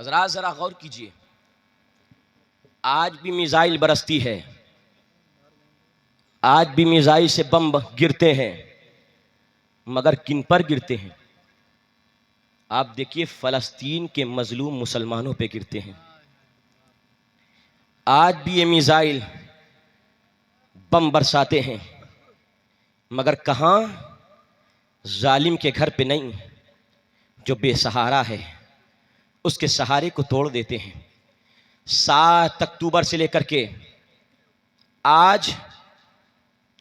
حضرات ذرا غور کیجئے، آج بھی میزائل برستی ہے، آج بھی میزائل سے بم گرتے ہیں، مگر کن پر گرتے ہیں؟ آپ دیکھیے فلسطین کے مظلوم مسلمانوں پہ گرتے ہیں۔ آج بھی یہ میزائل بم برساتے ہیں، مگر کہاں؟ ظالم کے گھر پہ نہیں، جو بے سہارا ہے اس کے سہارے کو توڑ دیتے ہیں۔ 7 اکتوبر سے لے کر کے آج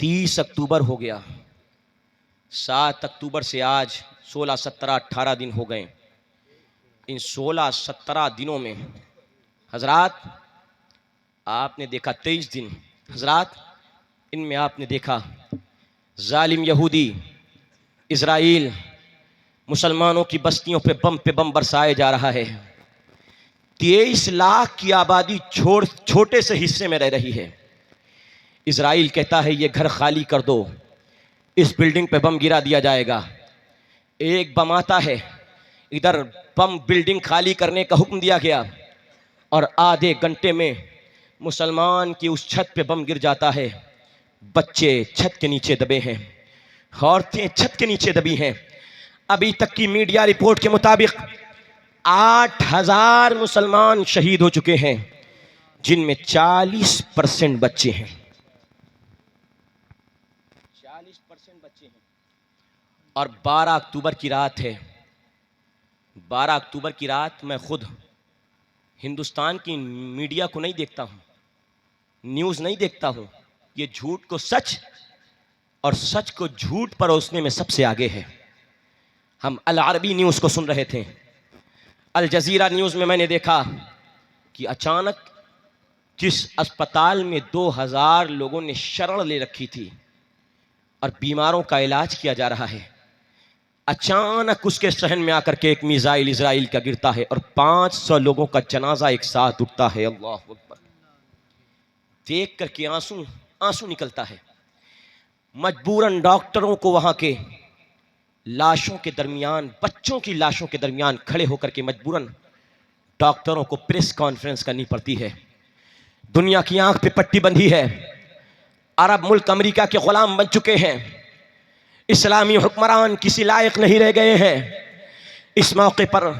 30 اکتوبر ہو گیا، 7 اکتوبر سے آج 16 17 18 دن ہو گئے۔ ان 16 17 دنوں میں حضرات آپ نے دیکھا 23 دن حضرات ان میں آپ نے دیکھا ظالم یہودی اسرائیل مسلمانوں کی بستیوں پہ بم برسائے جا رہا ہے۔ 23 لاکھ کی آبادی چھوٹے سے حصے میں رہ رہی ہے۔ اسرائیل کہتا ہے یہ گھر خالی کر دو، اس بلڈنگ پہ بم گرا دیا جائے گا۔ ایک بم آتا ہے، ادھر بم بلڈنگ خالی کرنے کا حکم دیا گیا، اور آدھے گھنٹے میں مسلمان کی اس چھت پہ بم گر جاتا ہے۔ بچے چھت کے نیچے دبے ہیں، عورتیں چھت کے نیچے دبی ہیں۔ ابھی تک کی میڈیا رپورٹ کے مطابق 8000 مسلمان شہید ہو چکے ہیں، جن میں 40% بچے ہیں۔ 40% بچے ہیں۔ اور 12 اکتوبر کی رات ہے، 12 اکتوبر کی رات میں خود ہندوستان کی میڈیا کو نہیں دیکھتا ہوں، نیوز نہیں دیکھتا ہوں۔ یہ جھوٹ کو سچ اور سچ کو جھوٹ پروسنے میں سب سے آگے ہے۔ ہم العربی نیوز کو سن رہے تھے، الجزیرہ نیوز میں نے دیکھا کہ اچانک جس اسپتال میں 2000 لوگوں نے شرن لے رکھی تھی اور بیماروں کا علاج کیا جا رہا ہے، اچانک اس کے صحن میں آ کر کے ایک میزائل اسرائیل کا گرتا ہے اور 500 لوگوں کا جنازہ ایک ساتھ اٹھتا ہے۔ اللہ اکبر! دیکھ کر کے آنسو نکلتا ہے۔ مجبوراً ڈاکٹروں کو وہاں کے لاشوں کے درمیان، بچوں کی لاشوں کے درمیان کھڑے ہو کر کے مجبوراً ڈاکٹروں کو پریس کانفرنس کرنی پڑتی ہے۔ دنیا کی آنکھ پہ پٹی بندھی ہے، عرب ملک امریکہ کے غلام بن چکے ہیں، اسلامی حکمران کسی لائق نہیں رہ گئے ہیں۔ اس موقع پر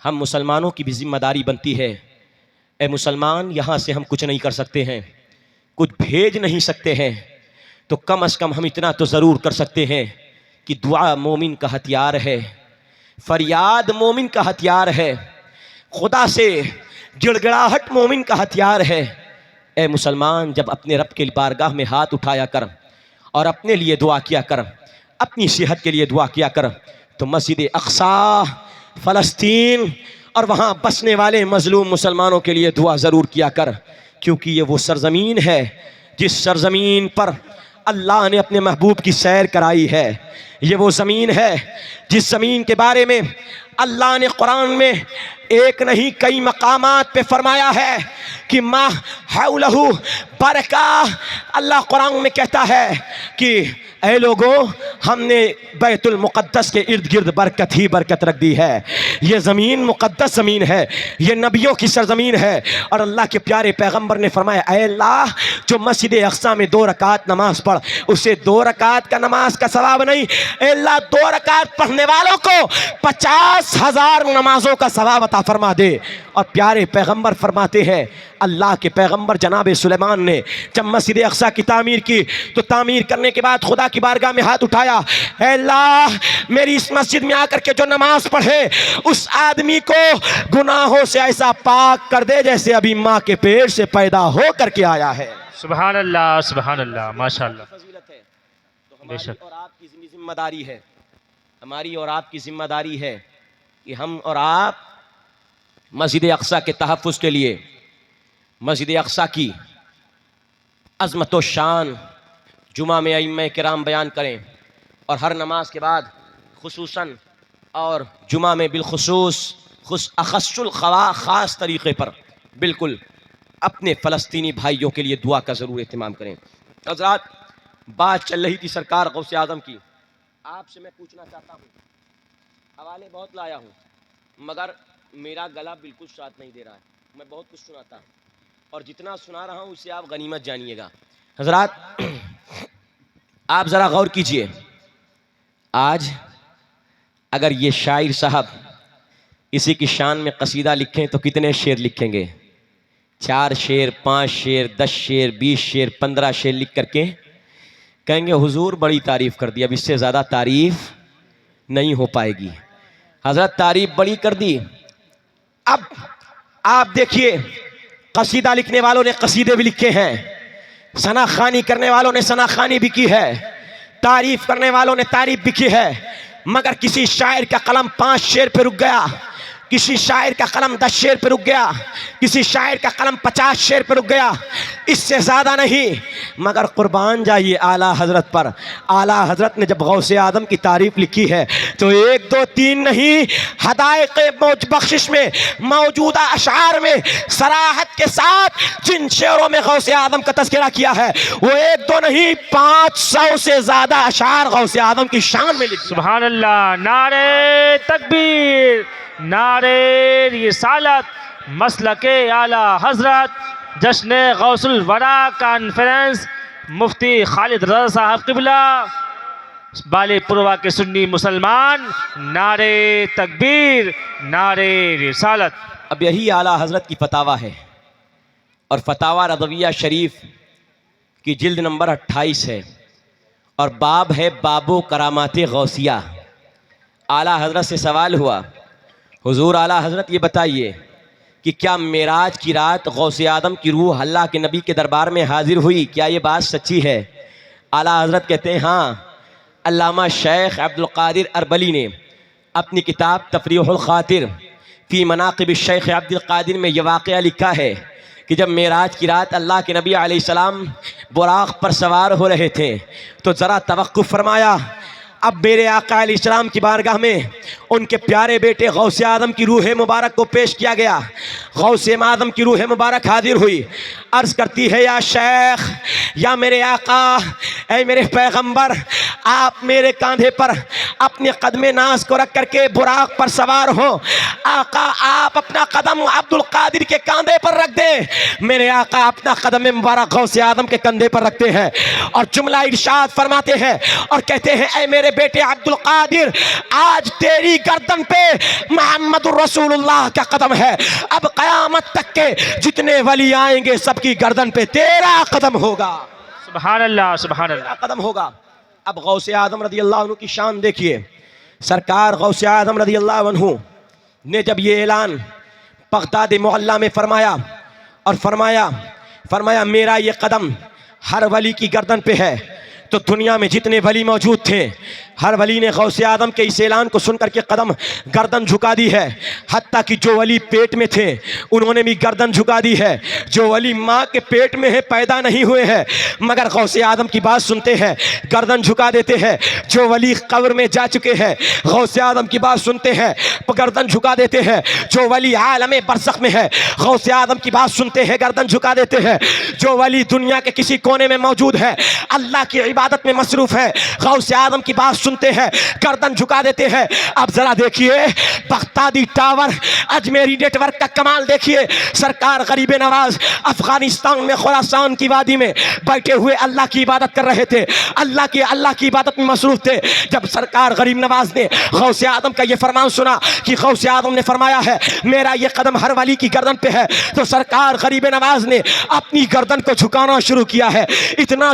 ہم مسلمانوں کی بھی ذمہ داری بنتی ہے۔ اے مسلمان، یہاں سے ہم کچھ نہیں کر سکتے ہیں، کچھ بھیج نہیں سکتے ہیں، تو کم از کم ہم اتنا تو ضرور کر سکتے ہیں کہ دعا مومن کا ہتھیار ہے، فریاد مومن کا ہتھیار ہے، خدا سے گڑ گڑاہٹ مومن کا ہتھیار ہے۔ اے مسلمان، جب اپنے رب کے بارگاہ میں ہاتھ اٹھایا کر اور اپنے لیے دعا کیا کر، اپنی صحت کے لیے دعا کیا کر، تو مسجد اقصی فلسطین اور وہاں بسنے والے مظلوم مسلمانوں کے لیے دعا ضرور کیا کر، کیونکہ یہ وہ سرزمین ہے جس سرزمین پر اللہ نے اپنے محبوب کی سیر کرائی ہے۔ یہ وہ زمین ہے جس زمین کے بارے میں اللہ نے قرآن میں ایک نہیں کئی مقامات پہ فرمایا ہے کہ ما حولہ برکہ۔ اللہ قرآن میں کہتا ہے کہ اے لوگو، ہم نے بیت المقدس کے ارد گرد برکت ہی برکت رکھ دی ہے۔ یہ زمین مقدس زمین ہے، یہ نبیوں کی سرزمین ہے، اور اللہ کے پیارے پیغمبر نے فرمایا اے اللہ، جو مسجد اقصی میں 2 رکعت نماز پڑھ، اسے 2 رکعت کا نماز کا ثواب نہیں، اے اللہ 2 رکعت پڑھنے والوں کو 50,000 نمازوں کا ثواب عطا فرما دے۔ اور پیارے پیغمبر فرماتے ہیں، اللہ کے پیغمبر جناب سلیمان نے جب مسجد اقصی کی تعمیر کی تو تعمیر کرنے کے بعد خدا کی بارگاہ میں ہاتھ اٹھایا، اے اللہ میری اس مسجد میں آ کر کے جو نماز پڑھے اس آدمی کو گناہوں سے ایسا پاک کر دے جیسے ابھی ماں کے پیٹ سے پیدا ہو کر کے آیا ہے۔ سبحان اللہ، سبحان اللہ، ماشاءاللہ۔ فضیلت ہے تو ہماری اور آپ کی ذمہ داری ہے، ہماری اور آپ کی ذمہ داری ہے کہ ہم اور آپ مسجد اقصی کے تحفظ کے لیے، مسجد اقصی کی عظمت و شان جمعہ میں ائمہ کرام بیان کریں، اور ہر نماز کے بعد خصوصاً اور جمعہ میں بالخصوص اخص الخوا خاص طریقے پر بالکل اپنے فلسطینی بھائیوں کے لیے دعا کا ضرور اہتمام کریں۔ حضرات، بات چل رہی تھی سرکار غوث اعظم کی، آپ سے میں پوچھنا چاہتا ہوں، حوالے بہت لایا ہوں مگر میرا گلا بالکل ساتھ نہیں دے رہا ہے. میں بہت کچھ سناتا ہوں اور جتنا سنا رہا ہوں اسے آپ غنیمت جانیے گا. حضرات آپ ذرا غور کیجئے. آج اگر یہ شاعر صاحب اسی کی شان میں قصیدہ لکھیں تو کتنے شعر لکھیں گے؟ 4 شعر 5 شعر 10 شعر 20 شعر 15 شعر لکھ کر کے کہیں گے حضور بڑی تعریف کر دی. اب اس سے زیادہ تعریف نہیں ہو پائے گی. حضرت تعریف بڑی کر دی. اب آپ دیکھیے قصیدہ لکھنے والوں نے قصیدے بھی لکھے ہیں, ثنا خوانی کرنے والوں نے ثنا خوانی بھی کی ہے, تعریف کرنے والوں نے تعریف بھی کی ہے, مگر کسی شاعر کا قلم 5 شعر پہ رک گیا, کسی شاعر کا قلم 10 شعر پہ رک گیا, کسی شاعر کا قلم 50 شعر پہ رک گیا, اس سے زیادہ نہیں. مگر قربان جائیے اعلیٰ حضرت پر. اعلیٰ حضرت نے جب غوث اعظم کی تعریف لکھی ہے تو 1 2 3 نہیں, حدائق بخشش میں موجودہ اشعار میں صراحت کے ساتھ جن شعروں میں غوث اعظم کا تذکرہ کیا ہے وہ 1 2 نہیں 500 سے زیادہ اشعار غوث اعظم کی شان میں لکھے. سبحان اللہ. نعرہ تکبیر, نعرہ رسالت, مسلک اعلیٰ حضرت, جشن غوث الورا کانفرنس, مفتی خالد رضا صاحب قبلہ, بالے پروا کے سنی مسلمان, نعرہ تکبیر, نعرہ رسالت. اب یہی اعلیٰ حضرت کی فتاویٰ ہے اور فتاویٰ رضویہ شریف کی جلد نمبر 28 ہے اور باب ہے باب و کرامات غوثیہ. اعلیٰ حضرت سے سوال ہوا حضور اعلیٰ حضرت یہ بتائیے کہ کیا معراج کی رات غوث اعظم کی روح اللہ کے نبی کے دربار میں حاضر ہوئی, کیا یہ بات سچی ہے؟ اعلیٰ حضرت کہتے ہیں ہاں. علامہ شیخ عبد القادر اربلی نے اپنی کتاب تفریح الخاطر فی مناقب الشیخ عبد القادر میں یہ واقعہ لکھا ہے کہ جب معراج کی رات اللہ کے نبی علیہ السلام براق پر سوار ہو رہے تھے تو ذرا توقف فرمایا. اب میرے آقا علیہ السلام کی بارگاہ میں ان کے پیارے بیٹے غوث اعظم کی روح مبارک کو پیش کیا گیا. غوث اعظم کی روح مبارک حاضر ہوئی, عرض کرتی ہے یا شیخ, یا میرے آقا, اے میرے پیغمبر, آپ میرے کاندھے پر اپنے قدم ناز کو رکھ کر کے براق پر سوار ہو. آقا آپ اپنا قدم عبد القادر کے کاندھے پر رکھ دیں. میرے آقا اپنا قدم مبارک غوث اعظم کے کندھے پر رکھتے ہیں اور جملہ ارشاد فرماتے ہیں اور کہتے ہیں اے میرے بیٹے عبد القادر, آج تیری گردن پہ محمد الرسول اللہ کا قدم ہے. اب قیامت تک کے جتنے ولی آئیں گے سب کی گردن پہ تیرا قدم ہوگا. سبحان اللہ, سبحان اللہ. قدم ہوگا. اب غوث اعظم رضی اللہ عنہ کی شان دیکھیے. سرکار غوث اعظم رضی اللہ عنہ نے جب یہ اعلان بغداد معلیٰ میں فرمایا اور فرمایا میرا یہ قدم ہر ولی کی گردن پہ ہے, تو دنیا میں جتنے ولی موجود تھے ہر ولی نے غوث اعظم کے اس اعلان کو سن کر کے گردن جھکا دی ہے. حتیٰ کہ جو ولی پیٹ میں تھے انہوں نے بھی گردن جھکا دی ہے. جو ولی ماں کے پیٹ میں ہے پیدا نہیں ہوئے ہیں مگر غوث اعظم کی بات سنتے ہیں گردن جھکا دیتے ہیں. جو ولی قبر میں جا چکے ہیں غوث اعظم کی بات سنتے ہیں گردن جھکا دیتے ہیں. جو ولی عالم برزخ میں ہے غوث اعظم کی بات سنتے ہیں گردن جھکا دیتے ہیں. جو ولی دنیا کے کسی کونے میں موجود ہے اللہ کی عبادت میں مصروف ہے غوث اعظم کی بات سنتے ہیں گردن جھکا دیتے ہیں. اب ذرا دیکھیے Baghdadi tower Ajmeri network کا کمال دیکھیے. سرکار غریب نواز افغانستان میں خراسان کی وادی میں بیٹھے ہوئے اللہ کی عبادت کر رہے تھے, اللہ کی عبادت میں مصروف تھے. جب سرکار غریب نواز نے غوث اعظم کا یہ فرمان سنا کہ غوث اعظم نے فرمایا ہے میرا یہ قدم ہر ولی کی گردن پہ ہے, تو سرکار غریب نواز نے اپنی گردن کو جھکانا شروع کیا ہے. اتنا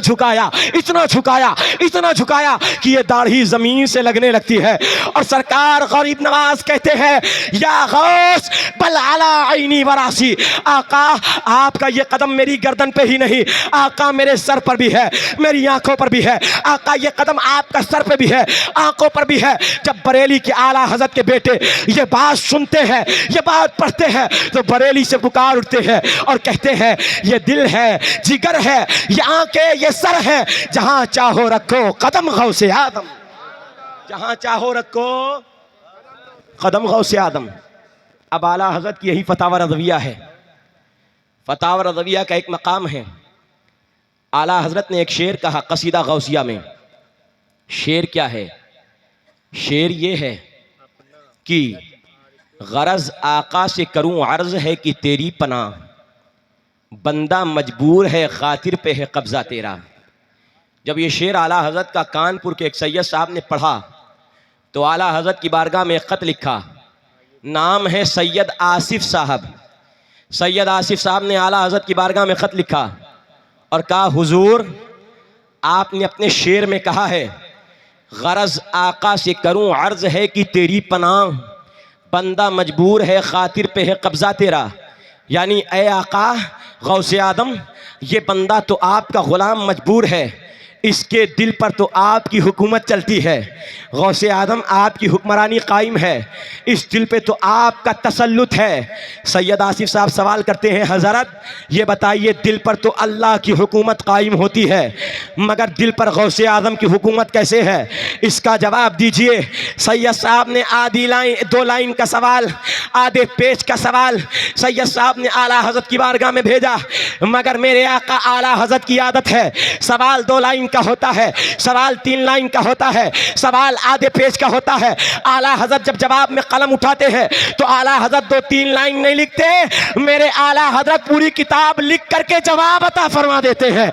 جھکایا کہ یہ داڑھی زمین سے لگنے لگتی ہے. اور سرکار غریب نواز کہتے ہیں یا غوث بل علی عینی وراسی, آقا آپ کا یہ قدم میری گردن پہ ہی نہیں آقا میرے سر پر بھی ہے, میری آنکھوں پر بھی ہے. آقا یہ قدم آپ کا سر پہ بھی ہے آنکھوں پر بھی ہے. جب بریلی کے اعلیٰ حضرت کے بیٹے یہ بات سنتے ہیں یہ بات پڑھتے ہیں تو بریلی سے پکار اٹھتے ہیں اور کہتے ہیں یہ دل ہے, جگر ہے, یہ آنکھیں, یہ سر ہے, جہاں چاہو رکھو قدم غوث اعظم, جہاں چاہو رکھو قدم غوث اعظم. اب اعلیٰ حضرت کی یہی فتاوی رضویہ ہے. فتاوی رضویہ کا ایک مقام ہے. اعلیٰ حضرت نے ایک شعر کہا قصیدہ غوثیہ میں. شعر کیا ہے؟ شعر یہ ہے کہ غرض آقا سے کروں عرض ہے کہ تیری پناہ، بندہ مجبور ہے خاطر پہ ہے قبضہ تیرا۔ جب یہ شعر اعلیٰ حضرت کا کانپور کے ایک سید صاحب نے پڑھا تو اعلیٰ حضرت کی بارگاہ میں ایک خط لکھا، نام ہے سید آصف صاحب۔ سید آصف صاحب نے اعلیٰ حضرت کی بارگاہ میں خط لکھا اور کہا، حضور آپ نے اپنے شعر میں کہا ہے، غرض آقا سے کروں عرض ہے کہ تیری پناہ، بندہ مجبور ہے خاطر پہ ہے قبضہ تیرا۔ یعنی اے آقا غوث اعظم، یہ بندہ تو آپ کا غلام مجبور ہے، اس کے دل پر تو آپ کی حکومت چلتی ہے، غوث اعظم آپ کی حکمرانی قائم ہے، اس دل پہ تو آپ کا تسلط ہے۔ سید آصف صاحب سوال کرتے ہیں، حضرت یہ بتائیے دل پر تو اللہ کی حکومت قائم ہوتی ہے مگر دل پر غوث اعظم کی حکومت کیسے ہے؟ اس کا جواب دیجئے۔ سید صاحب نے آدھی لائن، 2 لائن کا سوال، آدھے پیج کا سوال سید صاحب نے اعلیٰ حضرت کی بارگاہ میں بھیجا، مگر میرے آقا اعلیٰ حضرت کی عادت ہے، سوال 2 لائن کا ہوتا ہے، سوال 3 لائن کا ہوتا ہے، سوال آدھے پیج کا ہوتا ہے۔ اعلیٰ حضرت جب جواب میں قلم اٹھاتے ہیں تو اعلیٰ حضرت 2-3 لائن نہیں لکھتے، میرے اعلیٰ حضرت پوری کتاب لکھ کر کے جواب عطا فرما دیتے ہیں۔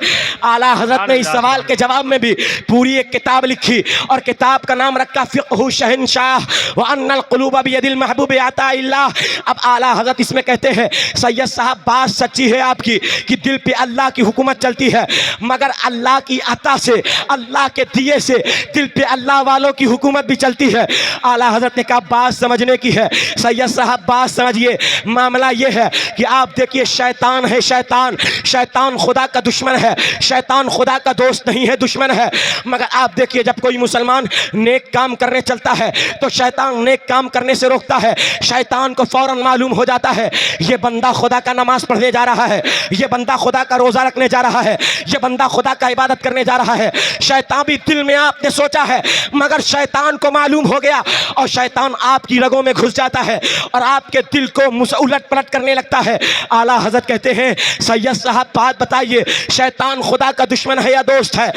اعلیٰ حضرت نے اس سوال کے جواب میں بھی پوری ایک کتاب لکھی اور کتاب کا نام رکھا فقہ شہنشاہ وان القلوب بید المحبوب عطاء اللہ۔ اب اعلیٰ حضرت اس میں کہتے ہیں، سید صاحب بات سچی ہے آپ کی کہ دل پہ اللہ کی حکومت چلتی ہے مگر اللہ کی عطا سے، اللہ کے دیے سے دل پہ اللہ والوں کی حکومت بھی چلتی ہے۔ اعلیٰ حضرت نے کہا بات سمجھنے کی ہے۔ سید صاحب بات سمجھیے، معاملہ یہ ہے کہ آپ دیکھیے شیطان ہے، شیطان خدا کا دشمن ہے، شیطان خدا کا دوست نہیں ہے، دشمن ہے۔ مگر آپ دیکھیے جب کوئی مسلمان نیک کام کرنے چلتا ہے تو شیطان نیک کام کرنے سے روکتا ہے۔ شیطان کو فوراً معلوم ہو جاتا ہے یہ بندہ خدا کا نماز پڑھنے جا رہا ہے، یہ بندہ خدا کا روزہ رکھنے جا رہا ہے، یہ بندہ خدا کا عبادت کرنے جا رہا ہے۔ شیطان بھی دل میں آپ نے سوچا ہے مگر شیطان کو معلوم ہو گیا اور شیطان آپ کی رگوں میں گھس جاتا ہے اور آپ کے دل کو الٹ پلٹ کرنے لگتا ہے۔ اعلیٰ حضرت کہتے ہیں، سید صاحب بات بتائیے شیطان خدا کا دشمن ہے یا دوست ہے؟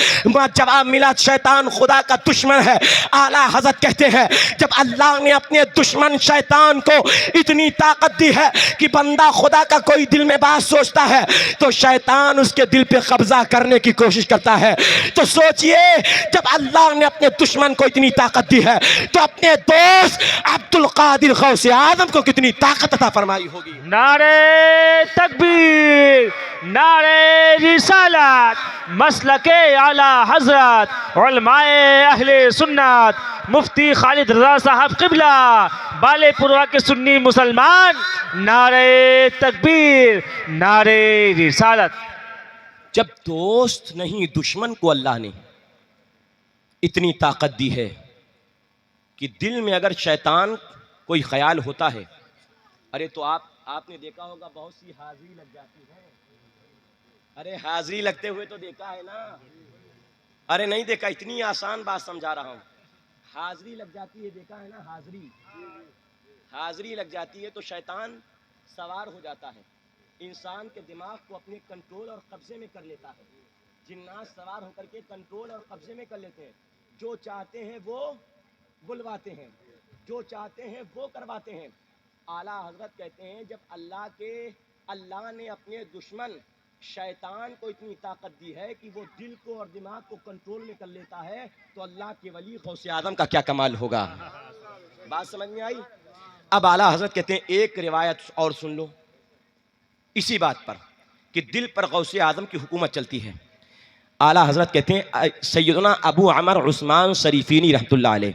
جواب ملا شیطان خدا کا دشمن ہے۔ اعلیٰ حضرت کہتے ہیں جب اللہ نے اپنے دشمن شیطان کو اتنی طاقت دی ہے کہ بندہ خدا کا کوئی دل میں بات سوچتا ہے تو شیطان اس کے دل پہ قبضہ کرنے کی کوشش کرتا ہے۔ تو سوچئے جب اللہ نے اپنے دشمن کو اتنی طاقت دی ہے تو اپنے دوست عبدالقادر غوث اعظم کو کتنی طاقت عطا فرمائی ہوگی۔ نعرہ تکبیر، نعرہ رسالت، مسلک اعلیٰ حضرت علماء اہل سنت مفتی خالد رضا صاحب قبلہ بالے پورہ کے سنی مسلمان، نعرہ تکبیر، نعرہ رسالت۔ جب دوست نہیں دشمن کو اللہ نے اتنی طاقت دی ہے کہ دل میں اگر شیطان کوئی خیال ہوتا ہے، ارے تو آپ نے دیکھا ہوگا بہت سی حاضری لگ جاتی ہے، ارے حاضری لگتے ہوئے تو دیکھا ہے نا، ارے نہیں دیکھا، اتنی آسان بات سمجھا رہا ہوں، حاضری لگ جاتی ہے، دیکھا ہے نا، حاضری لگ جاتی ہے تو شیطان سوار ہو جاتا ہے، انسان کے دماغ کو اپنے کنٹرول اور قبضے میں کر لیتا ہے۔ جنات سوار ہو کر کے کنٹرول اور قبضے میں کر لیتے ہیں، جو چاہتے ہیں وہ بلواتے ہیں، جو چاہتے ہیں وہ کرواتے ہیں۔ اعلیٰ حضرت کہتے ہیں جب اللہ نے اپنے دشمن شیطان کو اتنی طاقت دی ہے کہ وہ دل کو اور دماغ کو کنٹرول میں کر لیتا ہے تو اللہ کے ولی غوث اعظم کا کیا کمال ہوگا۔ بات سمجھ میں آئی؟ اب اعلیٰ حضرت کہتے ہیں ایک روایت اور سن لو اسی بات پر کہ دل پر غوث اعظم کی حکومت چلتی ہے۔ اعلیٰ حضرت کہتے ہیں سیدنا ابو عمر عثمان شریفینی رحمۃ اللہ علیہ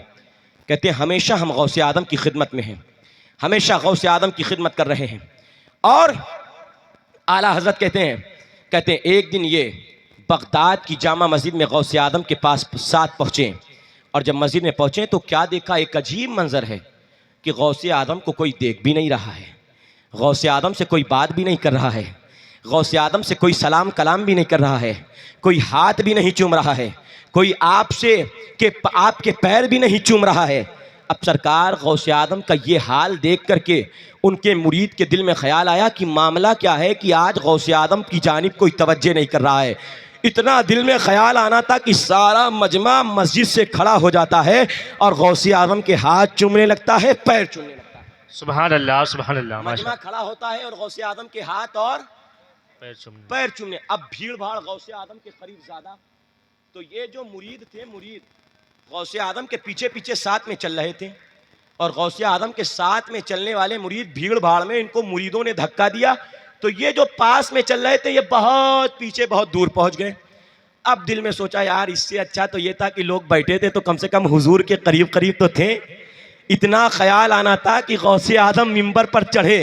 کہتے ہیں ہمیشہ ہم غوث اعظم کی خدمت میں ہیں، ہمیشہ غوث اعظم کی خدمت کر رہے ہیں۔ اور اعلیٰ حضرت کہتے ہیں ایک دن یہ بغداد کی جامع مسجد میں غوث اعظم کے پاس ساتھ پہنچے اور جب مسجد میں پہنچے تو کیا دیکھا، ایک عجیب منظر ہے کہ غوث اعظم کو کوئی دیکھ بھی نہیں رہا ہے، غوث اعظم سے کوئی بات بھی نہیں کر رہا ہے، غوث اعظم سے کوئی سلام کلام بھی نہیں کر رہا ہے، کوئی ہاتھ بھی نہیں چوم رہا ہے، کوئی آپ کے پیر بھی نہیں چوم رہا ہے۔ اب سرکار غوث اعظم کا یہ حال دیکھ کر کے ان کے مرید کے دل میں خیال آیا کہ معاملہ کیا ہے کہ آج غوث اعظم کی جانب کوئی توجہ نہیں کر رہا ہے۔ اتنا دل میں خیال آنا تھا کہ سارا مجمع مسجد سے کھڑا ہو جاتا ہے اور غوث اعظم کے ہاتھ چومنے لگتا ہے، پیر چومنے لگتا ہے۔ سبحان اللہ سبحان اللہ ماشاء مجمع کھڑا ہوتا ہے اور غوث اعظم کے ہاتھ اور اللہ. پیر چومنے. اب بھیڑ بھاڑ غوث اعظم کے قریب زیادہ, تو یہ جو مرید تھے, مرید غوث اعظم کے پیچھے پیچھے ساتھ میں چل رہے تھے, اور غوث اعظم کے ساتھ میں چلنے والے مرید بھیڑ بھاڑ میں ان کو مریدوں نے دھکا دیا, تو یہ جو پاس میں چل رہے تھے یہ بہت پیچھے بہت دور پہنچ گئے. اب دل میں سوچا یار اس سے اچھا تو یہ تھا کہ لوگ بیٹھے تھے تو کم سے کم حضور کے قریب قریب تو تھے. اتنا خیال آنا تھا کہ غوث اعظم منبر پر چڑھے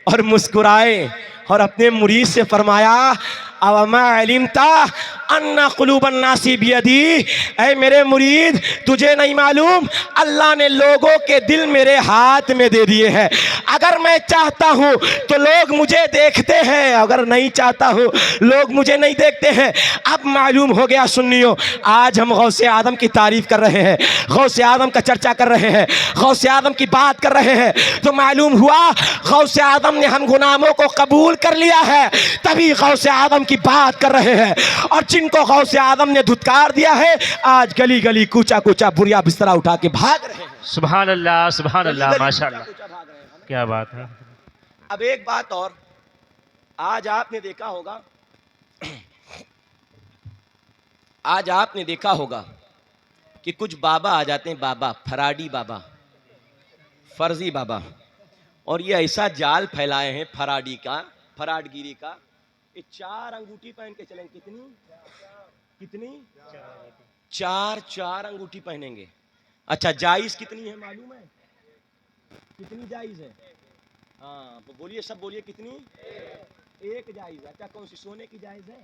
اور مسکرائے اور اپنے مرید سے فرمایا اوما علمتا ان قلوب الناس بیدی, اے میرے مرید تجھے نہیں معلوم اللہ نے لوگوں کے دل میرے ہاتھ میں دے دیے ہیں. اگر میں چاہتا ہوں تو لوگ مجھے دیکھتے ہیں, اگر نہیں چاہتا ہوں لوگ مجھے نہیں دیکھتے ہیں. اب معلوم ہو گیا سنیو, آج ہم غوث اعظم کی تعریف کر رہے ہیں, غوث اعظم کا چرچا کر رہے ہیں, غوث اعظم کی بات کر رہے ہیں, تو معلوم ہوا غوث اعظم نے ہم غلاموں کو قبول کر لیا ہے, تبھی غوث اعظم کی بات کر رہے ہیں. اور جن کو غوث اعظم نے دھتکار دیا ہے آج گلی گلی کوچا کوچا بوریا بسترا اٹھا کے بھاگ رہے ہیں. سبحان اللہ ماشاء اللہ, کیا بات ہے. اب ایک بات اور, آج آپ نے دیکھا ہوگا, آج آپ نے دیکھا ہوگا کہ کچھ بابا آ جاتے ہیں, بابا فراڈی بابا, فرضی بابا, اور یہ ایسا جال پھیلائے ہیں فراڈی کا, فراڈ گیری کا, یہ 4 انگوٹھی پہن کے چلیں. کتنی 4 انگوٹھی پہنیں گے. اچھا جائز کتنی ہے معلوم ہے؟ کتنی جائز ہے؟ ہاں بولیے, سب بولیے, کتنی؟ 1 جائز. اچھا کون سی؟ سونے کی جائز ہے.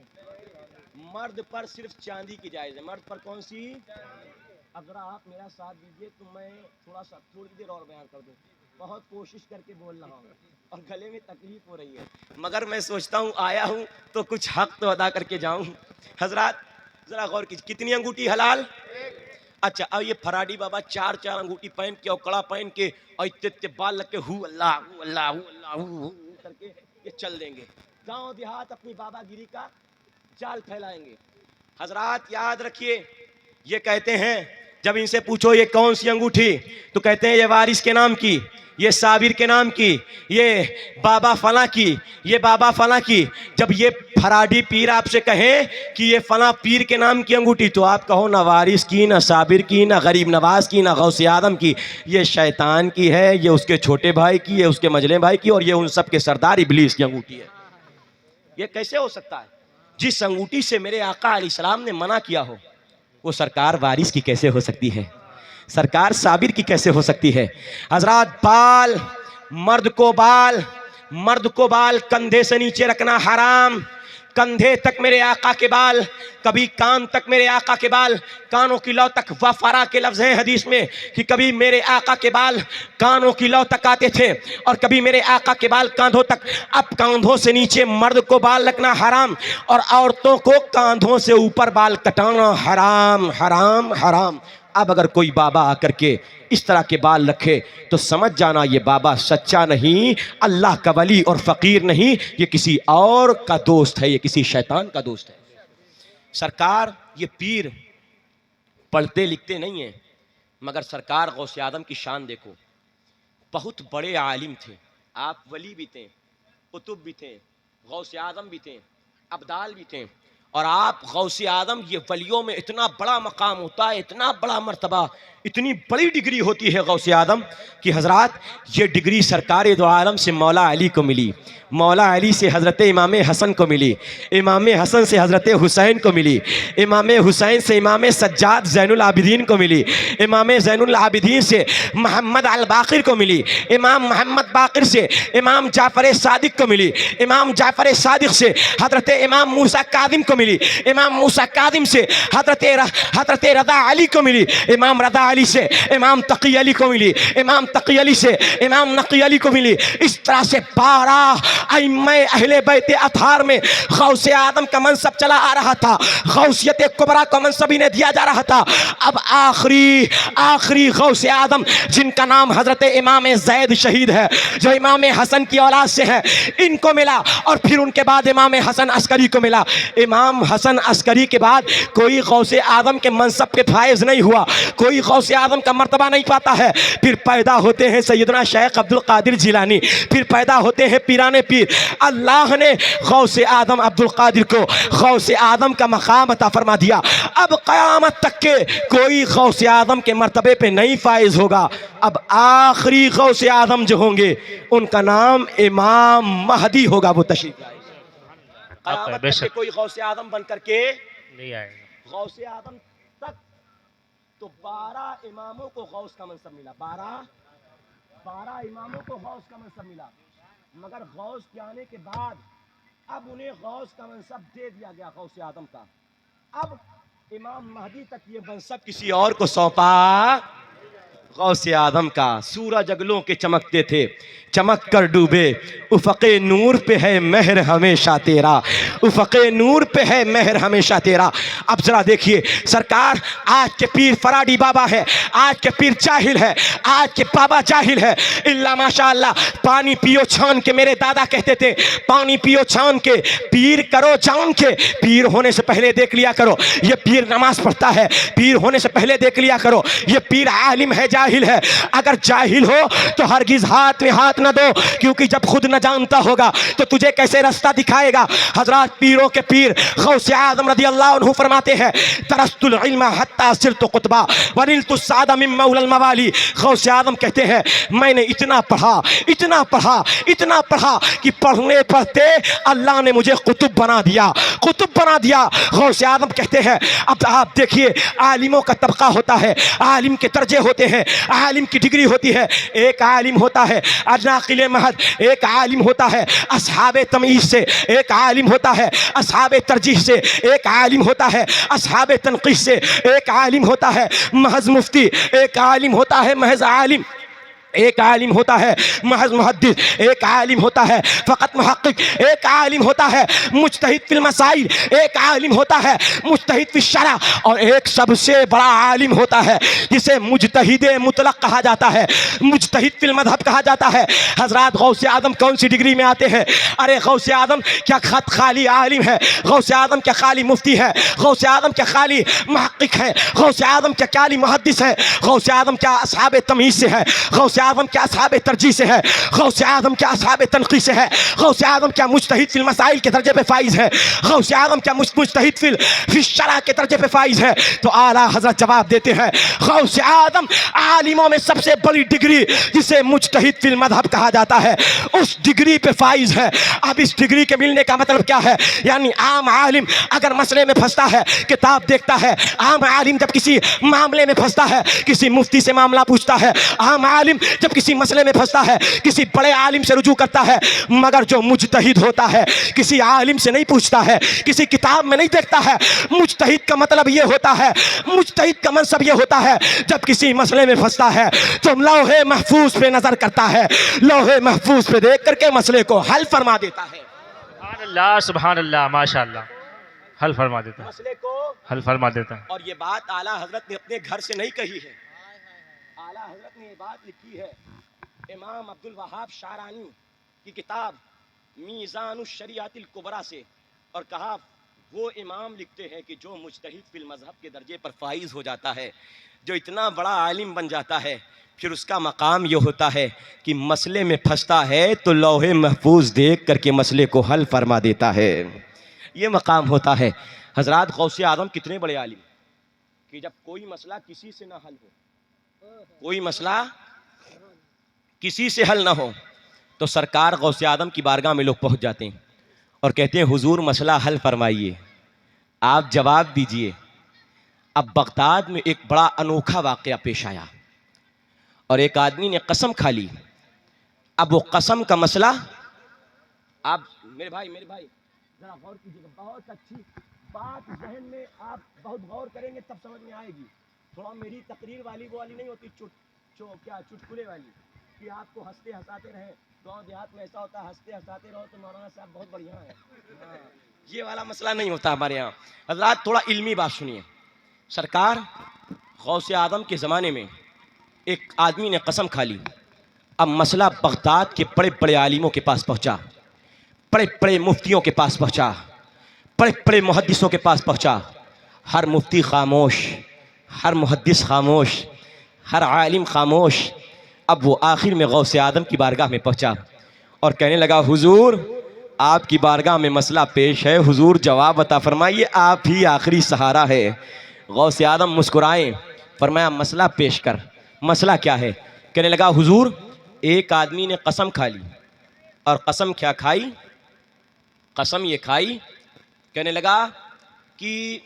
مرد پر صرف چاندی کی جائز ہے. مرد پر کون سی؟ اگر آپ میرا ساتھ دیجیے تو میں تھوڑی دیر اور بیان کر دوں. بہت کوشش کر کے بول رہا ہوں اور گلے میں تکلیف ہو رہی ہے, مگر میں سوچتا ہوں آیا ہوں تو کچھ حق تو ادا کر کے جاؤں. حضرات ذرا غور کیجیے, کتنی انگوٹھی حلال؟ اچھا اب یہ فراڈی بابا 4 انگوٹھی پہن کے اور کڑا پہن کے اور اتنے بال لگ کے ہو اللہ اللہ اللہ کر کے یہ چل دیں گے. گاؤں دیہات اپنی بابا گیری کا جال پھیلائیں گے. حضرات یاد رکھیے, یہ کہتے ہیں جب ان سے پوچھو یہ کون سی انگوٹھی, تو کہتے ہیں یہ وارث کے نام کی, یہ صابر کے نام کی, یہ بابا فلاں کی, یہ بابا فلاں کی. جب یہ فراڈی پیر آپ سے کہیں کہ یہ فلاں پیر کے نام کی انگوٹھی, تو آپ کہو نہ وارث کی, نہ صابر کی, نہ غریب نواز کی, نہ غوث اعظم کی, یہ شیطان کی ہے, یہ اس کے چھوٹے بھائی کی, یہ اس کے مجلے بھائی کی, اور یہ ان سب کے سردار ابلیس کی انگوٹھی ہے. یہ کیسے ہو سکتا ہے؟ جس انگوٹھی سے میرے آقا علیہ السلام نے منع کیا ہو, وہ سرکار وارث کی کیسے ہو سکتی ہے؟ سرکار صابر کی کیسے ہو سکتی ہے؟ حضرات بال, مرد کو بال کندھے سے نیچے رکھنا حرام. کندھے تک میرے آقا کے بال, کبھی کان تک میرے آقا کے بال, کانوں کی لو تک. وفرا کے لفظ ہیں حدیث میں کہ کبھی میرے آقا کے بال کانوں کی لو تک آتے تھے اور کبھی میرے آقا کے بال کاندھوں تک. اب کاندھوں سے نیچے مرد کو بال رکھنا حرام, اور عورتوں کو کاندھوں سے اوپر بال کٹانا حرام حرام حرام. اب اگر کوئی بابا آ کر کے اس طرح کے بال رکھے تو سمجھ جانا یہ بابا سچا نہیں, اللہ کا ولی اور فقیر نہیں, یہ کسی اور کا دوست ہے, یہ کسی شیطان کا دوست ہے. سرکار یہ پیر پڑھتے لکھتے نہیں ہیں, مگر سرکار غوث اعظم کی شان دیکھو, بہت بڑے عالم تھے. آپ ولی بھی تھے, قطب بھی تھے, غوث اعظم بھی تھے, ابدال بھی تھے. اور آپ غوث اعظم, یہ ولیوں میں اتنا بڑا مقام ہوتا ہے, اتنا بڑا مرتبہ, اتنی بڑی ڈگری ہوتی ہے غوث اعظم کہ حضرات یہ ڈگری سرکار دو عالم سے مولا علی کو ملی, مولا علی سے حضرت امام حسن کو ملی, امام حسن سے حضرت حسین کو ملی, امام حسین سے امام سجاد زین العابدین کو ملی, امام زین العابدین سے محمد الباقر کو ملی, امام محمد باقر سے امام جعفر صادق کو ملی, امام جعفر صادق سے حضرت امام موسیٰ کاظم کو ملی, امام موسیٰ کاظم سے حضرت رضا علی کو ملی, امام رضا علی سے امام تقی علی کو ملی, امام تقی علی سے امام نقی علی کو ملی. اس طرح سے 12 ائمہ اہل بیت اطہار میں غوث اعظم کا منصب چلا آ رہا تھا, غوثیت کبریٰ کو منصب انہیں دیا جا رہا تھا. اب آخری غوث اعظم جن کا نام حضرت امام زید شہید ہے, جو امام حسن کی اولاد سے ہے, ان کو ملا, اور پھر ان کے بعد امام حسن عسکری کو ملا. امام امام حسن عسکری کے بعد کوئی غوث اعظم کے منصب کے فائز نہیں ہوا, کوئی غوث اعظم کا مرتبہ نہیں پاتا ہے. پھر پیدا ہوتے ہیں سیدنا شیخ عبد القادر جیلانی, پھر پیدا ہوتے ہیں پیران پیر. اللہ نے غوث اعظم عبد القادر کو غوث اعظم کا مقام عطا فرما دیا. اب قیامت تک کے کوئی غوث اعظم کے مرتبے پہ نہیں فائز ہوگا. اب آخری غوث اعظم جو ہوں گے ان کا نام امام مہدی ہوگا, وہ تشریف لائے. قیامت تک کے کوئی غوث اعظم بن کر کے نہیں آئے گا. غوث اعظم تک تو 12 اماموں کو غوث کا منصب ملا, 12 اماموں کو غوث کا منصب ملا. مگر غوث کے آنے کے بعد اب انہیں غوث کا منصب دے دیا گیا غوث اعظم کا. اب امام مہدی تک یہ منصب کسی اور کو سونپا. غوث اعظم کا سورج اگلوں کے چمکتے تھے, چمک کر ڈوبے, افق نور پہ ہے مہر ہمیشہ تیرا, افق نور پہ ہے مہر ہمیشہ تیرا. اب ذرا دیکھیے سرکار, آج کے پیر فراڈی بابا ہے, آج کے پیر جاہل ہے, آج کے بابا جاہل ہے. اللہ ماشاء اللہ, پانی پیو چھان کے, میرے دادا کہتے تھے پانی پیو چھان کے, پیر کرو جان کے. پیر ہونے سے پہلے دیکھ لیا کرو یہ پیر نماز پڑھتا ہے, پیر ہونے سے پہلے دیکھ لیا کرو یہ پیر عالم ہے جاہل ہے. اگر جاہل ہو تو ہرگز ہاتھ میں ہاتھ نہ دو, کیونکہ جب خود نہ جانتا ہوگا تو تجھے کیسے رستہ دکھائے گا. حضرات پیروں کے پیر غوث اعظم رضی اللہ عنہ فرماتے ہیں درست العلم حتی صرت قطبا ونلت السعادہ من مولا الموالی. غوث اعظم کہتے ہیں میں نے اتنا پڑھا اتنا پڑھا اتنا پڑھا کہ پڑھنے پڑھتے اللہ نے مجھے قطب بنا دیا, قطب بنا دیا. غوث اعظم کہتے ہیں اب آپ دیکھیے عالموں کا طبقہ ہوتا ہے, عالم کے درجے ہوتے ہیں, عالم کی ڈگری ہوتی ہے. ایک عالم ہوتا ہے ناقل مہد, ایک عالم ہوتا ہے اصحاب تمیز سے, ایک عالم ہوتا ہے اصحاب ترجیح سے, ایک عالم ہوتا ہے اصحاب تنقیح سے, ایک عالم ہوتا ہے محض مفتی, ایک عالم ہوتا ہے محض عالم, ایک عالم ہوتا ہے محض محدث, ایک عالم ہوتا ہے فقط محقق, ایک عالم ہوتا ہے مجتہد فی المسائل, ایک عالم ہوتا ہے مجتہد فی الشرع, اور ایک سب سے بڑا عالم ہوتا ہے جسے مجتہد مطلق کہا جاتا ہے, مجتہد فی المذہب کہا جاتا ہے. حضرات غوث اعظم کون سی ڈگری میں آتے ہیں؟ ارے غوث اعظم کیا خط خالی عالم ہے, غوث اعظم کیا خالی مفتی ہے, غوث اعظم کیا خالی محقق ہے, غوث اعظم کیا خالی محدث ہے, غوث اعظم کیا اصحاب تمیز سے ہے, غوث اعظم کیا اصحاب ترجیح سے ہے, غوث اعظم کیا اصحاب تنقیح سے ہے, غوث اعظم کیا مجتہد فی المسائل کے درجے پہ فائز ہے, غوث اعظم کیا مجتہد فی الشرع کے درجے پہ فائز ہے. تو اعلیٰ حضرت جواب دیتے ہیں غوث اعظم عالموں میں سب سے بڑی ڈگری جسے مجتہد فی المذہب کہا جاتا ہے اس ڈگری پہ فائز ہے. اب اس ڈگری کے ملنے کا مطلب کیا ہے؟ یعنی عام عالم اگر مسئلے میں پھنستا ہے کتاب دیکھتا ہے, عام عالم جب کسی معاملے میں پھنستا ہے کسی مفتی سے معاملہ پوچھتا ہے, عام عالم جب کسی مسئلے میں پھنستا ہے کسی بڑے عالم سے رجوع کرتا ہے. مگر جو مجتہد ہوتا ہے کسی عالم سے نہیں پوچھتا ہے, کسی کتاب میں نہیں دیکھتا ہے. مجتہد کا مطلب یہ ہوتا ہے, مجتہد کا منصب یہ ہوتا ہے جب کسی مسئلے میں پھنستا ہے تو لوح محفوظ پہ نظر کرتا ہے, لوح محفوظ پہ دیکھ کر کے مسئلے کو حل فرما دیتا ہے. سبحان اللہ سبحان اللہ ماشاء اللہ, حل فرما دیتا ہے, مسئلے کو حل فرما دیتا ہے. اور یہ بات اعلیٰ حضرت نے اپنے گھر سے نہیں کہی ہے, اعلیٰ حضرت نے یہ بات لکھی ہے امام عبد الوہاب شعرانی کی کتاب میزان الشریعت الکبریٰ سے, اور کہا وہ امام لکھتے ہیں کہ جو مجتہد فی المذہب کے درجے پر فائز ہو جاتا ہے, جو اتنا بڑا عالم بن جاتا ہے, پھر اس کا مقام یہ ہوتا ہے کہ مسئلے میں پھنستا ہے تو لوح محفوظ دیکھ کر کے مسئلے کو حل فرما دیتا ہے. یہ مقام ہوتا ہے. حضرات غوث اعظم کتنے بڑے عالم کہ جب کوئی مسئلہ کسی سے نہ حل ہو, کوئی مسئلہ کسی سے حل نہ ہو, تو سرکار غوث اعظم کی بارگاہ میں لوگ پہنچ جاتے ہیں اور کہتے ہیں حضور مسئلہ حل فرمائیے, آپ جواب دیجئے. اب بغداد میں ایک بڑا انوکھا واقعہ پیش آیا اور ایک آدمی نے قسم کھا لی. اب وہ قسم کا مسئلہ, آپ میرے بھائی ذرا غور کیجیے گا, بہت اچھی بات ذہن میں آپ بہت غور کریں گے تب سمجھ میں آئے گی. تھوڑا میری تقریر والی نہیں ہوتی چٹکلے والی کہ آپ کو ہنستے ہنساتے رہیں. گاؤں دیہات میں ایسا ہوتا ہے ہنستے ہنساتے رہو تو مولانا صاحب بہت بڑھیا ہے, یہ والا مسئلہ نہیں ہوتا ہمارے یہاں. حضرات تھوڑا علمی بات سنیے. سرکار غوث اعظم کے زمانے میں ایک آدمی نے قسم کھا لی. اب مسئلہ بغداد کے بڑے بڑے عالموں کے پاس پہنچا, بڑے بڑے مفتیوں کے پاس پہنچا, بڑے بڑے محدثوں کے پاس پہنچا، ہر مفتی خاموش، ہر محدث خاموش، ہر عالم خاموش۔ اب وہ آخر میں غوث اعظم کی بارگاہ میں پہنچا اور کہنے لگا حضور آپ کی بارگاہ میں مسئلہ پیش ہے، حضور جواب عطا فرمائیے، آپ ہی آخری سہارا ہے۔ غوث اعظم مسکرائے، فرمایا مسئلہ پیش کر، مسئلہ کیا ہے؟ کہنے لگا حضور ایک آدمی نے قسم کھا لی، اور قسم کیا کھائی؟ قسم یہ کھائی، کہنے لگا کہ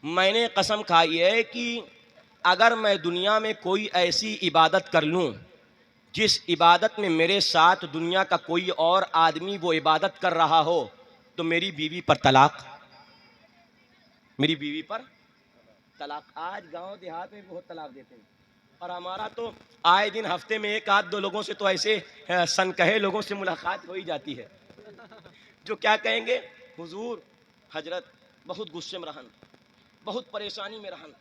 میں نے قسم کھائی ہے کہ اگر میں دنیا میں کوئی ایسی عبادت کر لوں جس عبادت میں میرے ساتھ دنیا کا کوئی اور آدمی وہ عبادت کر رہا ہو تو میری بیوی پر طلاق، میری بیوی پر طلاق۔ آج گاؤں دیہات میں بہت طلاق دیتے ہیں، اور ہمارا تو آئے دن ہفتے میں ایک آدھ دو لوگوں سے تو ایسے سن کہے لوگوں سے ملاقات ہو ہی جاتی ہے جو کیا کہیں گے، حضور حضرت بہت غصے میں رہن، بہت پریشانی میں رہن،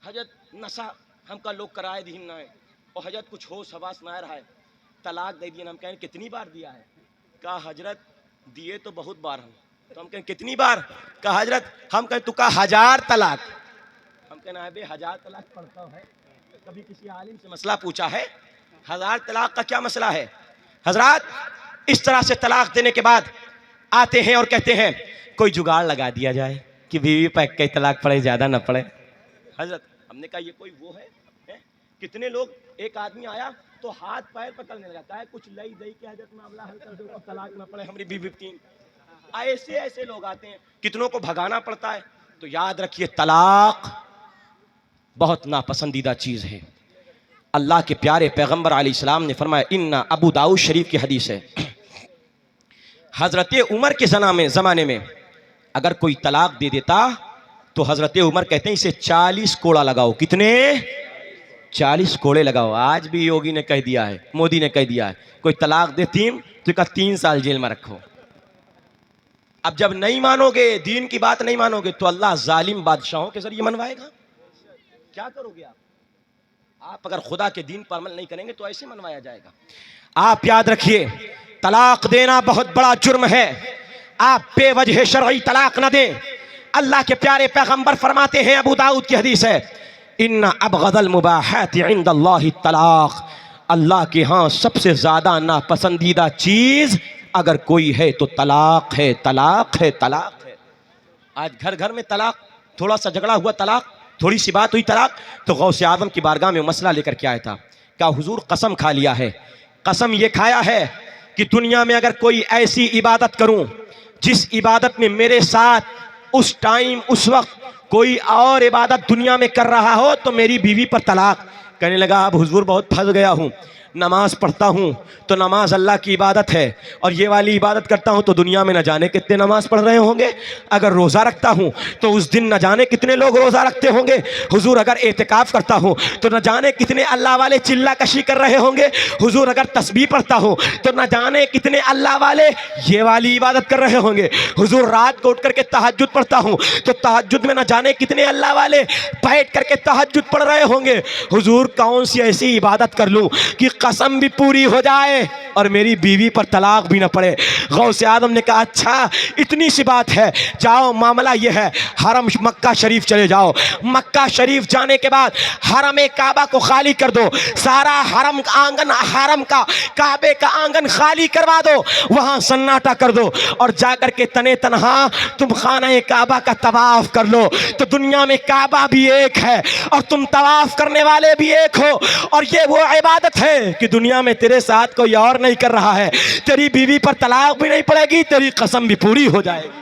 حضرت نشہ ہم کا لوگ کرائے دین نہ ہے، اور حضرت کچھ ہوش حواس نہ رہا ہے، طلاق دے دیا۔ ہم کہیں کتنی بار دیا ہے؟ کہا حضرت دیے تو بہت بار ہم۔ تو ہم کہیں کتنی بار؟ کہا حضرت ہم کہیں تو کہا 1000 طلاق۔ ہم کہنا ہے بے 1000 طلاق پڑھتا ہے؟ کبھی کسی عالم سے مسئلہ پوچھا ہے؟ 1000 طلاق کا کیا مسئلہ ہے؟ حضرات اس طرح سے طلاق دینے کے بعد آتے ہیں اور کہتے ہیں کوئی جگاڑ لگا دیا جائے کہ بیوی پر کئی طلاق پڑے زیادہ نہ پڑے۔ حضرت ہم نے کہا یہ کوئی وہ ہے؟ کتنے لوگ، ایک آدمی آیا تو ہاتھ پیر پکڑنے لگا، کہا کچھ لئی دئی کہ حضرت معاملہ حل کر دو، طلاق نہ پڑے ہماری بیوی تین۔ ایسے ایسے لوگ آتے ہیں، کتنوں کو بھگانا پڑتا ہے۔ تو یاد رکھیے طلاق بہت ناپسندیدہ چیز ہے۔ اللہ کے پیارے پیغمبر علیہ السلام نے فرمایا، ان ابو داؤد شریف کی حدیث ہے، حضرت عمر کے زمانے میں اگر کوئی طلاق دے دیتا تو حضرت عمر کہتے ہیں اسے 40 کوڑا لگاؤ۔ کتنے؟ 40 کوڑے لگاؤ۔ آج بھی یوگی نے کہہ دیا ہے، مودی نے کہہ دیا ہے، کوئی طلاق دے تو کہا 3 سال جیل میں رکھو۔ اب جب نہیں مانو گے، دین کی بات نہیں مانو گے، تو اللہ ظالم بادشاہوں کے ذریعے منوائے گا۔ کیا کرو گے آپ اگر خدا کے دین پر عمل نہیں کریں گے تو ایسے منوایا جائے گا۔ آپ یاد رکھیے طلاق دینا بہت بڑا جرم ہے۔ آپ بے وجہ شرعی طلاق نہ دیں۔ اللہ کے پیارے پیغمبر فرماتے ہیں، ابو داؤد کی حدیث ہے، ان ابغض المباحات عند اللہ الطلاق، اللہ کے ہاں سب سے زیادہ ناپسندیدہ چیز اگر کوئی ہے تو طلاق ہے، طلاق ہے، طلاق ہے۔ آج گھر گھر میں طلاق، تھوڑا سا جھگڑا ہوا طلاق، تھوڑی سی بات ہوئی طلاق۔ تو غوث اعظم کی بارگاہ میں مسئلہ لے کر کے آیا تھا، کہا حضور قسم کھا لیا ہے، قسم یہ کھایا ہے کہ دنیا میں اگر کوئی ایسی عبادت کروں جس عبادت میں میرے ساتھ اس ٹائم اس وقت کوئی اور عبادت دنیا میں کر رہا ہو تو میری بیوی پر طلاق۔ کہنے لگا اب حضور بہت پھنس گیا ہوں، نماز پڑھتا ہوں تو نماز اللہ کی عبادت ہے، اور یہ والی عبادت کرتا ہوں تو دنیا میں نہ جانے کتنے نماز پڑھ رہے ہوں گے، اگر روزہ رکھتا ہوں تو اس دن نہ جانے کتنے لوگ روزہ رکھتے ہوں گے، حضور اگر اعتکاف کرتا ہوں تو نہ جانے کتنے اللہ والے چلہ کشی کر رہے ہوں گے، حضور اگر تسبیح پڑھتا ہوں تو نہ جانے کتنے اللہ والے یہ والی عبادت کر رہے ہوں گے، حضور رات کو اٹھ کر کے تہجد پڑھتا ہوں تو تہجد میں نہ جانے کتنے اللہ والے بیٹھ کر کے تہجد پڑھ رہے ہوں گے، حضور کون سی ایسی عبادت کر لوں کہ قسم بھی پوری ہو جائے اور میری بیوی پر طلاق بھی نہ پڑے۔ غوث اعظم نے کہا اچھا اتنی سی بات ہے، جاؤ معاملہ یہ ہے، حرم مکہ شریف چلے جاؤ، مکہ شریف جانے کے بعد حرم کعبہ کو خالی کر دو، سارا حرم آنگن، حرم کا کعبے کا آنگن خالی کروا دو، وہاں سناٹا کر دو، اور جا کر کے تنے تنہا تم خانہ کعبہ کا طواف کر لو، تو دنیا میں کعبہ بھی ایک ہے اور تم طواف کرنے والے بھی ایک ہو، اور یہ وہ عبادت ہے کہ دنیا میں تیرے ساتھ کوئی اور نہیں کر رہا ہے، تیری بیوی پر طلاق بھی نہیں پڑے گی، تیری قسم بھی پوری ہو جائے گی۔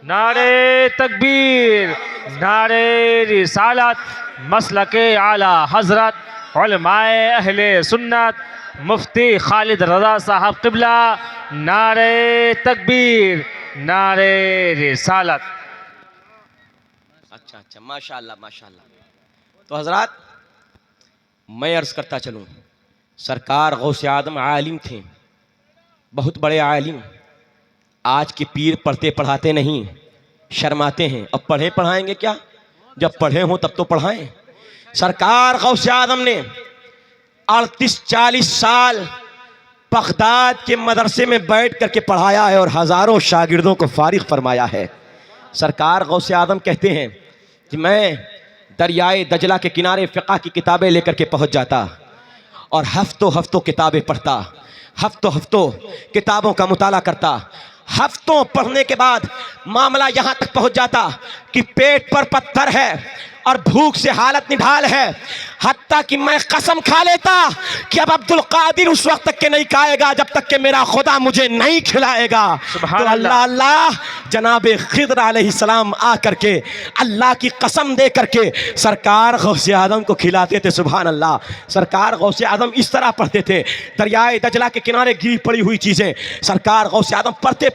نعرے تکبیر، نعرے رسالت، مسلک اعلی حضرت علماء اہل سنت مفتی خالد رضا صاحب قبلہ، نعرے تکبیر، نعرے رسالت۔ اچھا ماشاءاللہ ماشاءاللہ۔ تو حضرات میں عرض کرتا چلوں، سرکار غوث اعظم عالم تھے، بہت بڑے عالم۔ آج کے پیر پڑھتے پڑھاتے نہیں، شرماتے ہیں، اب پڑھیں پڑھائیں گے کیا؟ جب پڑھے ہوں تب تو پڑھائیں۔ سرکار غوث اعظم نے 38-40 سال بغداد کے مدرسے میں بیٹھ کر کے پڑھایا ہے اور ہزاروں شاگردوں کو فارغ فرمایا ہے۔ سرکار غوث اعظم کہتے ہیں کہ میں دریائے دجلہ کے کنارے فقہ کی کتابیں لے کر کے پہنچ جاتا اور ہفتوں کتابیں پڑھتا، ہفتوں کتابوں کا مطالعہ کرتا۔ ہفتوں پڑھنے کے بعد معاملہ یہاں تک پہنچ جاتا کہ پیٹ پر پتھر ہے اور بھوک سے حالت نڈھال ہے، حتیٰ کہ میں قسم کھا لیتا کہ اب عبد القادر اس وقت تک کہ نہیں کھائے گا جب تک کہ میرا خدا مجھے نہیں کھلائے گا۔ سبحان تو اللہ جناب خضر علیہ السلام آ کر کے اللہ کی قسم دے کر کے سرکار غوث اعظم کو کھلاتے تھے۔ سبحان اللہ۔ سرکار غوث اعظم اس طرح پڑھتے تھے، دریائے دجلہ کے کنارے گری پڑی ہوئی چیزیں سرکار غوث اعظم پڑھتے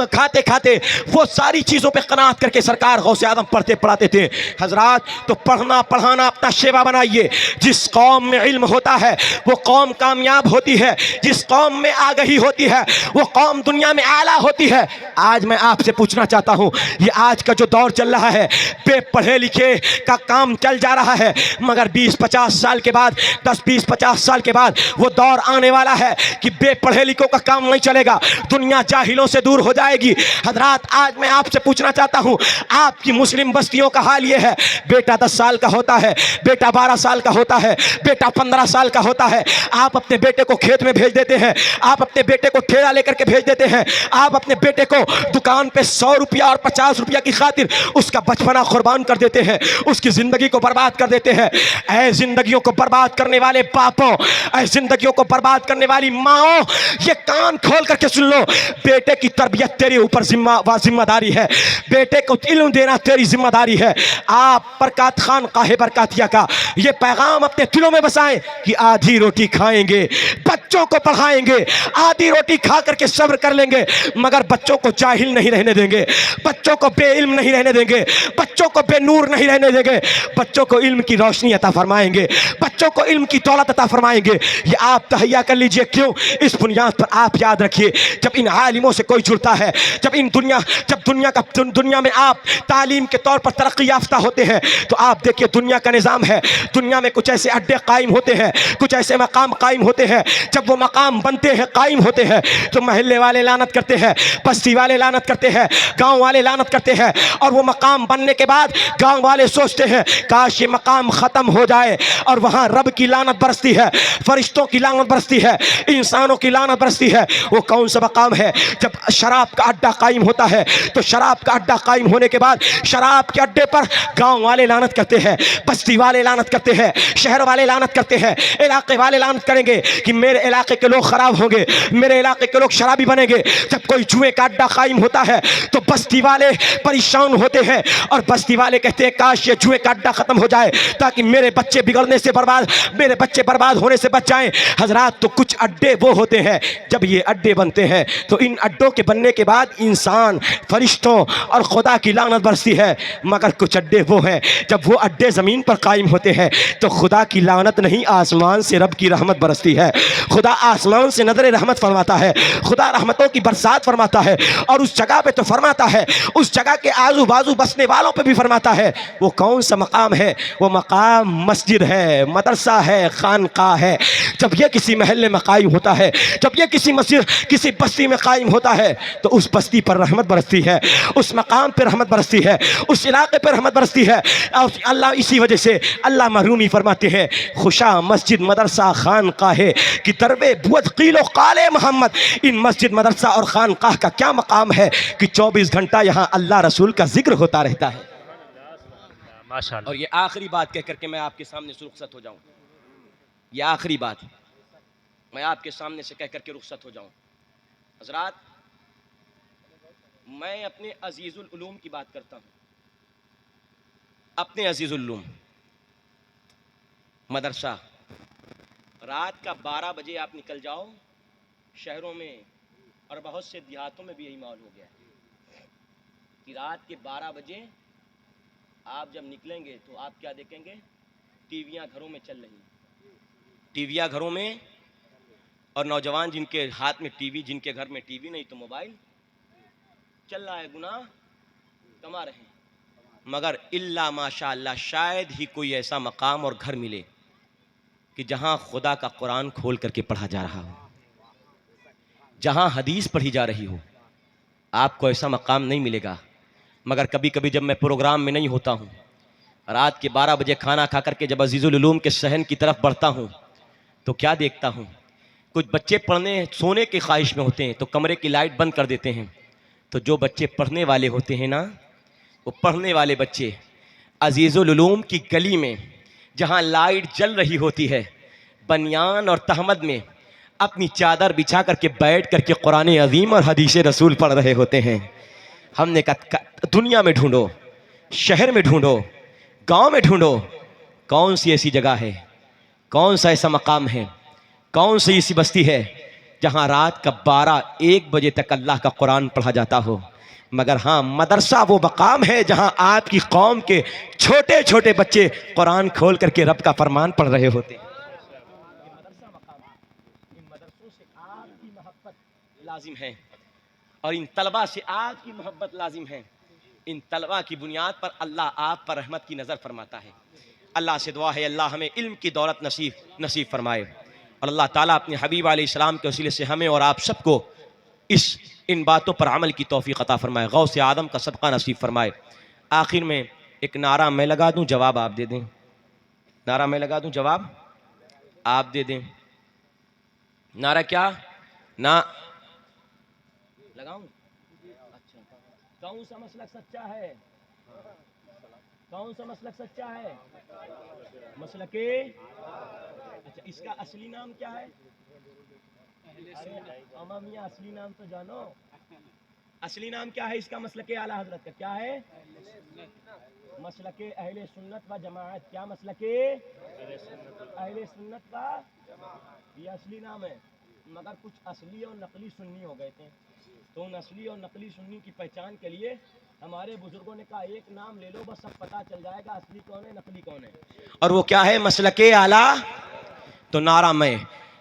کھاتے کھاتے وہ ساری چیزوں پہ قناعت کر کے سرکار غوث اعظم پڑھتے پڑھاتے تھے۔ حضرات تو پڑھنا پڑھانا اپنا شیوا بنائیے۔ جس قوم میں علم ہوتا ہے وہ قوم کامیاب ہوتی ہے، جس قوم میں آگہی ہوتی ہے وہ قوم دنیا میں اعلیٰ ہوتی ہے۔ آج میں آپ سے پوچھنا چاہتا ہوں، یہ آج کا جو دور چل رہا ہے بے پڑھے لکھے کا کام چل جا رہا ہے، مگر 20-50 سال کے بعد 10-20-50 سال کے بعد وہ دور آنے والا ہے کہ بے پڑھے لکھوں کا کام نہیں چلے گا، دنیا جاہلوں سے دور ہو جائے گی۔ حضرات آج میں آپ سے پوچھنا چاہتا ہوں، آپ کی مسلم بستیوں کا حال یہ ہے، بیٹا 10 سال کا ہوتا ہے، بیٹا 12 سال کا ہوتا ہے، بیٹا 15 سال کا ہوتا ہے، آپ اپنے بیٹے کو کھیت میں بھیج دیتے ہیں، آپ اپنے بیٹے کو ٹھیلا لے کر کے بھیج دیتے ہیں، آپ اپنے بیٹے کو دکان پہ 100 روپیہ اور 50 روپیہ کی خاطر اس کا بچپنا قربان کر دیتے ہیں، اس کی زندگی کو برباد کر دیتے ہیں۔ اے زندگیوں کو برباد کرنے والے باپوں، اے زندگیوں کو برباد کرنے والی ماؤں، یہ کان کھول کر کے سن لو، بیٹے کی تربیت تیرے اوپر ذمہ داری ہے، بیٹے کو علم دینا تیری ذمہ داری ہے۔ آپ برکات خان قاہے برکاتیہ کا یہ پیغام اپنے دلوں میں بسائیں کہ آدھی روٹی کھائیں گے، بچوں کو پڑھائیں گے، آدھی روٹی کھا کر کے صبر کر لیں گے، مگر بچوں کو جاہل نہیں رہنے دیں گے، بچوں کو بے علم نہیں رہنے دیں گے، بچوں کو بے نور نہیں رہنے دیں گے، بچوں کو علم کی روشنی عطا فرمائیں گے، بچوں کو علم کی دولت عطا فرمائیں گے۔ یہ آپ تہیا کر لیجئے۔ کیوں؟ اس بنیاد پر آپ یاد رکھیے، جب ان عالموں سے کوئی جڑتا ہے، جب دنیا میں آپ تعلیم کے طور پر ترقی یافتہ ہوتے ہیں، تو آپ دیکھیے دنیا کا نظام ہے، دنیا میں کچھ ایسے اڈے قائم ہوتے ہیں، کچھ ایسے مقام قائم ہوتے ہیں، جب وہ مقام بنتے ہیں، قائم ہوتے ہیں، تو محلے والے لعنت کرتے ہیں، بستی والے لعنت کرتے ہیں، گاؤں والے لعنت کرتے ہیں، اور وہ مقام بننے کے بعد گاؤں والے سوچتے ہیں کاش یہ مقام ختم ہو جائے، اور وہاں رب کی لعنت برستی ہے، فرشتوں کی لعنت برستی ہے، انسانوں کی لعنت برستی ہے۔ وہ کون سا مقام ہے؟ جب شراب کا اڈا قائم ہوتا ہے، تو شراب کا اڈا قائم ہونے کے بعد شراب کے اڈے پر گاؤں والے لعنت کرتے ہیں، بستی والے لعنت کرتے ہیں، شہر والے لعنت کرتے ہیں، علاقے والے لعنت کریں گے کہ میرے علاقے کے لوگ خراب ہوں گے، میرے علاقے کے لوگ شرابی بنیں گے۔ جب کوئی جوئے کا اڈا قائم ہوتا ہے تو بستی والے پریشان ہوتے ہیں، اور بستی والے کہتے ہیں کاش یہ جوئے کا اڈا ختم ہو جائے تاکہ میرے بچے بگڑنے سے میرے بچے برباد ہونے سے بچ جائیں۔ حضرات تو کچھ اڈے وہ ہوتے ہیں، جب یہ اڈے بنتے ہیں تو ان اڈوں کے بننے کے بعد انسان، فرشتوں اور خدا کی لعنت برستی ہے، مگر کچھ اڈے وہ ہیں جب وہ اڈے زمین پر قائم ہوتے ہیں تو خدا کی لعنت نہیں، آسمان سے رب کی رحمت برستی ہے، خدا آسمان سے نظر رحمت فرماتا ہے، خدا رحمتوں کی برسات فرماتا ہے، اور اس جگہ پہ تو فرماتا ہے، اس جگہ کے آزو بازو بسنے والوں پہ بھی فرماتا ہے۔ وہ کون سا مقام ہے؟ وہ مقام مسجد ہے، مدرسہ ہے، خانقاہ ہے۔ جب یہ کسی محلے میں قائم ہوتا ہے، جب یہ کسی مسجد کسی بستی میں قائم ہوتا ہے تو اس بستی پر رحمت برستی ہے، اس مقام پر رحمت برستی ہے، اس علاقے پر رحمت برستی ہے۔ اللہ اسی وجہ سے علامہ رومی فرماتے ہیں خوشا مسجد مدرسہ خانقاہ کی دربے بود قیل و قال محمد۔ ان مسجد مدرسہ اور خانقاہ کا کیا مقام ہے کہ 24 گھنٹہ یہاں اللہ رسول کا ذکر ہوتا رہتا ہے۔ ماشاءاللہ۔ اور یہ آخری بات کہہ کر کے میں آپ کے سامنے سے رخصت ہو جاؤں، یہ آخری بات میں آپ کے سامنے سے کہہ کر کے رخصت ہو جاؤں۔ حضرات میں اپنے عزیز العلوم کی بات کرتا ہوں، اپنے عزیز العلوم مدرسہ رات کا 12 بجے آپ نکل جاؤ، شہروں میں اور بہت سے دیہاتوں میں بھی یہی ماحول ہو گیا ہے کہ رات کے 12 بجے آپ جب نکلیں گے تو آپ کیا دیکھیں گے؟ ٹی ویاں گھروں میں چل رہی ہیں، ٹی ویاں گھروں میں، اور نوجوان جن کے ہاتھ میں ٹی وی، جن کے گھر میں ٹی وی نہیں تو موبائل چل رہا ہے، گناہ کما رہے ہیں۔ مگر الا ماشاء اللہ شاید ہی کوئی ایسا مقام اور گھر ملے کہ جہاں خدا کا قرآن کھول کر کے پڑھا جا رہا ہو۔ جہاں حدیث پڑھی جا رہی ہو آپ کو ایسا مقام نہیں ملے گا. مگر کبھی کبھی جب میں پروگرام میں نہیں ہوتا ہوں، رات کے 12 بجے کھانا کھا کر کے جب عزیز العلوم کے صحن کی طرف بڑھتا ہوں تو کیا دیکھتا ہوں، کچھ بچے پڑھنے سونے کی خواہش میں ہوتے ہیں تو کمرے کی لائٹ بند کر دیتے ہیں. تو جو بچے پڑھنے والے ہوتے ہیں نا، وہ پڑھنے والے بچے عزیز العلوم کی گلی میں جہاں لائٹ جل رہی ہوتی ہے، بنیان اور تہمد میں اپنی چادر بچھا کر کے بیٹھ کر کے قرآن عظیم اور حدیث رسول پڑھ رہے ہوتے ہیں. ہم نے کہا دنیا میں ڈھونڈو، شہر میں ڈھونڈو، گاؤں میں ڈھونڈو، کون سی ایسی جگہ ہے، کون سا ایسا مقام ہے، کون سی ایسی بستی ہے جہاں رات کا 12-1 بجے تک اللہ کا قرآن پڑھا جاتا ہو. مگر ہاں، مدرسہ وہ مقام ہے جہاں آپ کی قوم کے چھوٹے چھوٹے بچے قرآن کھول کر کے رب کا فرمان پڑھ رہے ہوتے ہیں. مدرسہ مقام ہے. ان مدرسوں سے آپ کی محبت لازم ہے اور ان طلبہ سے آپ کی محبت لازم ہے. ان طلبہ کی بنیاد پر اللہ آپ پر رحمت کی نظر فرماتا ہے. اللہ سے دعا ہے اللہ ہمیں علم کی دولت نصیب فرمائے، اور اللہ تعالیٰ اپنے حبیب علیہ السلام کے وسیلے سے ہمیں اور آپ سب کو ان باتوں پر عمل کی توفیق عطا فرمائے، غوث آدم کا صدقہ نصیب فرمائے. آخر میں ایک نعرہ میں لگا دوں، جواب آپ دے دیں. نعرہ میں لگا دوں، جواب آپ دے دیں. نعرہ کیا لگاؤں؟ اچھا، کون سا مسلک سچا ہے؟ کون سا مسلک سچا ہے؟ مسلک اچھا، اس کا اصلی نام کیا ہے؟ امامیہ اصلی نام تو جانو. اصلی نام کیا ہے اس کا؟ مسلک اعلیٰ حضرت کا کیا ہے؟ مسلک اہل سنت و جماعت. کیا مسلک اہل سنت کا؟ یہ اصلی نام ہے. مگر کچھ اصلی اور نقلی سنی ہو گئے تھے، تو ان اصلی اور نقلی سنی کی پہچان کے لیے ہمارے بزرگوں نے کہا ایک نام لے لو، بس سب پتہ چل جائے گا اصلی کون ہے نقلی کون ہے. اور وہ کیا ہے؟ مسلک اعلیٰ. تو نعرہ میں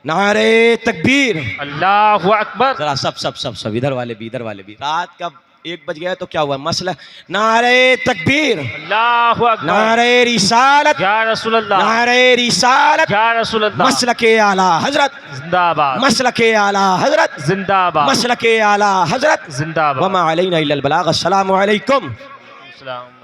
نعرہ تکبیر. اللہ اکبر. ذرا سب ادھر والے بھی رات کا 1 بج گیا تو کیا ہوا؟ مسلک نعرہ تکبیر، اللہ اکبر، نعرہ رسالت، یا رسول اللہ، نعرہ رسالت، یا رسول اللہ. مسلک اعلیٰ حضرت زندہ باد، مسلک اعلیٰ حضرت زندہ باد، مسلک اعلیٰ حضرت. زندہ باد. وما علینا الا البلاغ. السلام علیکم. السلام.